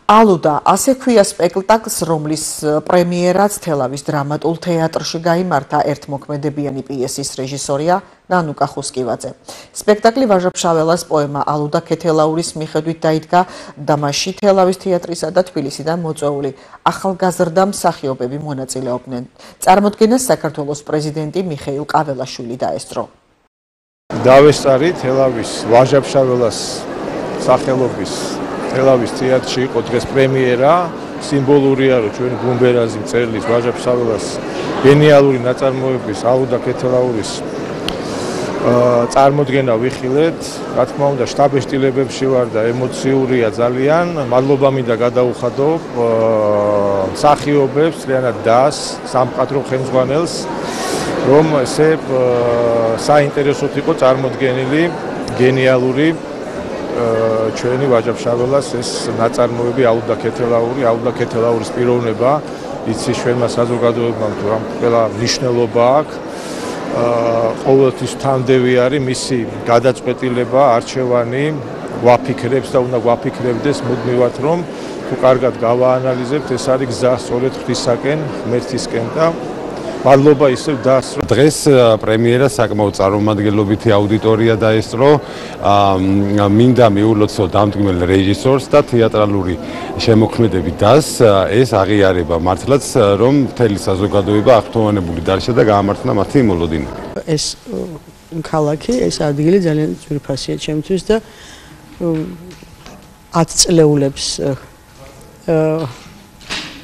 ალუდა ასე ქვია სპექტაკლს, რომლის პრემიერაც თელავის დრამატულ თეატრში გაიმართა ერთმოქმედებიანი პიესის რეჟისორია ნანუკა ხუსკივაძე. სპექტაკლი ვაჟა-ფშაველას პოემა ალუდა ქეთელაურის მიხედვით დაიდგა და მასში თელავის თეატრისა და თბილისიდან მოწვეული ახალგაზრდა მსახიობები მონაწილეობდნენ. წარმოდგენას საქართველოს პრეზიდენტი მიხეილ ყაველაშვილი დაესწრო. დავესწარი თელავის ვაჟა-ფშაველას სახელობის თელავის თეატრში იყო დღეს პრემიერა. სიმბოლურია, რომ ჩვენი გუმბერაზი მწერლის ვაჟა-ფშაველას გენიალური ნაწარმოების ალუდა ქეთელაურის წარმოდგენა ვიხილეთ. რა თქმა უნდა, შტაბეშტილებებში ვარ და ემოციურია ძალიან. მადლობა მინდა გადაუხადო მსახიობებს, რიანად დას, სამყარო ხელმძღვანელს, რომ ესე საინტერესოდ იყო წარმოდგენილი გენიალური ჩვენი ვაჟა-ფშაველას ეს ნაწარმოები ალუდა ქეთელაურის პიროვნება, იცი ჩვენმა საზოგადოებამ თუ რა ყველა მნიშვნელობა აქვს. ყოველთვის თანდევი არის მისი გადაწყვეტილება, არჩევანი, გვაფიქრებს და უნდა გვაფიქრებდეს მუდმივად, რომ თუ კარგად გავაანალიზებთ, ეს არის გზა სწორედ ღვთისაკენ, ღმერთისკენ და მადლობა ისევ დასრო. დღეს პრემიერა საკმაოდ წარმომადგენლობითი აუდიტორია დაესწრო. მინდა მიულოცო დამდგმელ რეჟისორს და თეატრალური შემოქმედები დას. ეს აღიარება მართლაც, რომ მთელი საზოგადოება აღფრთოვანებული დარჩა და გაამართლა მათი მოლოდინები. ეს ქალაქი, ეს ადგილი ძალიან ძვირფასია ჩემთვის და 10 წლეულებს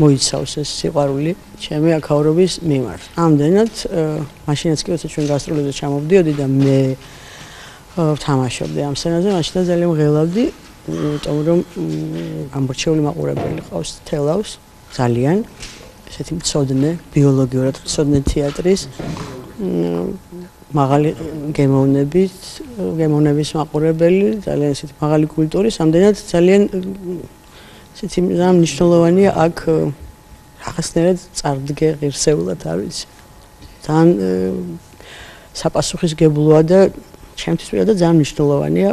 მოიცავს ეს სიყვარული ჩემი აქაურობის მიმართ. ამდენად, მაშინაც კი როცა ჩვენ გასტროლებზე ჩამოვდიოდი და მე ვთამაშობდი ამ სცენაზე, მაშინ ძალიან მღელავდი, იმიტომ რომ გამორჩეული მაყურებელი ყავს თელავს, ძალიან ესეთი მწოდნე, ბიოლოგიურად მწოდნე თეატრის, მაღალი გემოვნების მაყურებელი, ძალიან ესეთი მაღალი კულტურის, ამდენად ძალიან ესეთი მნიშვნელოვანია აქ რაღაცნაირად წარდგე ღირსეულად, არ ვიცი. ძალიან საპასუხისგებლოა და ჩემთვის პირადად ძალიან მნიშვნელოვანია,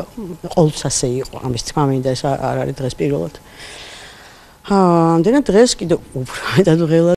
ყოველთვის ასე იყო. ამის თქმა მინდა, ეს არ არის დღეს პირველად. ამდენად დღეს კიდევ უფრო მეტად ვღელავდი.